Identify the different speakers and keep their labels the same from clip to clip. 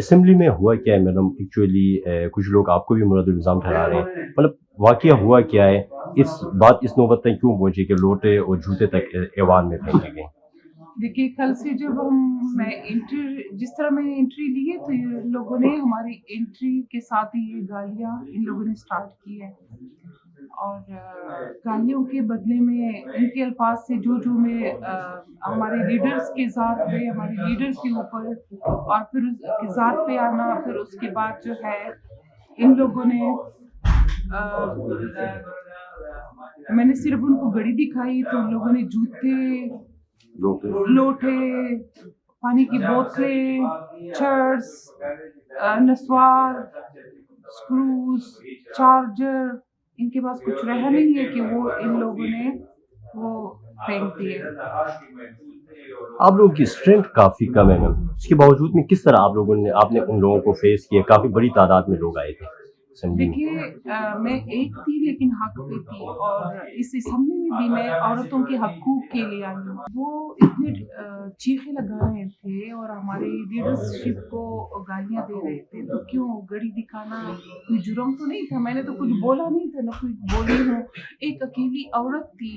Speaker 1: Assembly میں ہوا کیا ہے میڈم ایکچولی؟ کچھ لوگ آپ کو بھی مرد الزام ٹھہرا رہے ہیں، مطلب واقعہ ہوا کیا ہے؟ اس نوبت تک کیوں پہنچی کہ لوٹے اور جوتے تک ایوان میں پھینکے گئے؟
Speaker 2: دیکھیے کل سے جب جس طرح میں نے انٹری لی ہے تو یہ لوگوں نے ہماری انٹری کے ساتھ ہی یہ گالیاں ان لوگوں نے سٹارٹ کی ہے، اور گالیوں کے بدلے میں ان کے الفاظ سے جو میں ہمارے لیڈرز کے ذات پہ، ہمارے لیڈرز کے اوپر، اور پھر اس کے ذات پہ آنا، پھر اس کے بعد جو ہے ان لوگوں نے میں نے صرف ان کو گڑی دکھائی تو ان لوگوں نے جوتے، لوٹے، پانی کی بوتلیں، چرس، نسوار، اسکروز، چارجر، ان کے پاس کچھ رہا نہیں ہے کہ وہ ان لوگوں نے وہ پھینک دیے۔
Speaker 1: آپ لوگوں کی اسٹرینتھ کافی کم ہے میم، اس کے باوجود میں کس طرح آپ نے ان لوگوں کو فیس کیا؟ کافی بڑی تعداد میں لوگ آئے تھے اسمبلی میں۔
Speaker 2: دیکھیے میں ایک تھی لیکن حق پہ تھی، اور اس اسمبلی میں بھی میں عورتوں کے حقوق کے لیے آئی ہوں۔ وہ اتنے چیخے لگا رہے تھے اور ہماری لیڈرشپ کو گالیاں دے رہے تھے، تو کیوں گڑی دکھانا کوئی جرم تو نہیں تھا؟ میں نے تو کچھ بولا نہیں تھا، نہ کوئی بولی ہوں۔ ایک اکیلی عورت تھی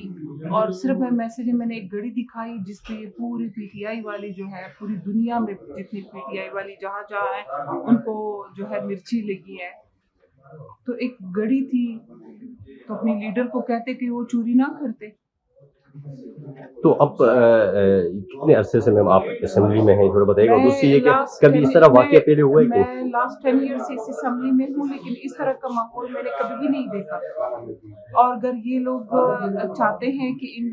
Speaker 2: اور صرف میں نے ایک گڑی دکھائی جس پہ پوری پی ٹی آئی والی جو ہے، پوری دنیا میں جتنی پی ٹی آئی والی جہاں جہاں ہے ان کو جو ہے مرچی لگی ہے، تو ایک گڑی تھی، تو اپنی لیڈر کو کہتے کہ وہ چوری نہ کرتے۔
Speaker 1: تو اب کتنے عرصے سے میم آپ اسمبلی میں ہیں، تھوڑا بتائیے گا؟ اور دوسری یہ کہ کبھی اس طرح واقعہ پہلے ہوا ہے کہ؟
Speaker 2: میں لاسٹ 10 ایئر سے اس اسمبلی میں ہوں، لیکن اس طرح کا ماحول میں نے کبھی بھی نہیں دیکھا۔ اور اگر یہ لوگ چاہتے ہیں کہ ان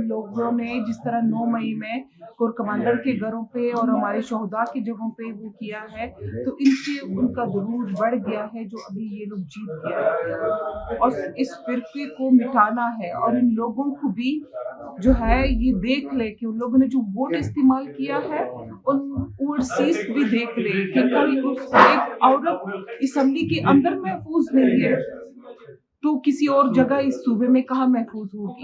Speaker 2: لوگوں نے جس طرح 9 مئی میں کور کمانڈر کے گھروں پہ اور ہمارے شہداء کی جگہوں پہ وہ کیا ہے، تو ان سے ان کا ضرور بڑھ گیا ہے جو ابھی یہ لوگ جیت گیا ہے، اور اس فرقے کو مٹانا ہے۔ اور ان لوگوں کو بھی جو ہے یہ دیکھ لے کہ ان لوگوں نے جو ووٹ استعمال کیا ہے، ان اوورسیز بھی دیکھ لے کہ کل اس ایک عورت اسمبلی کے اندر محفوظ نہیں ہے تو کسی اور جگہ اس صوبے میں کہاں محفوظ ہوگی۔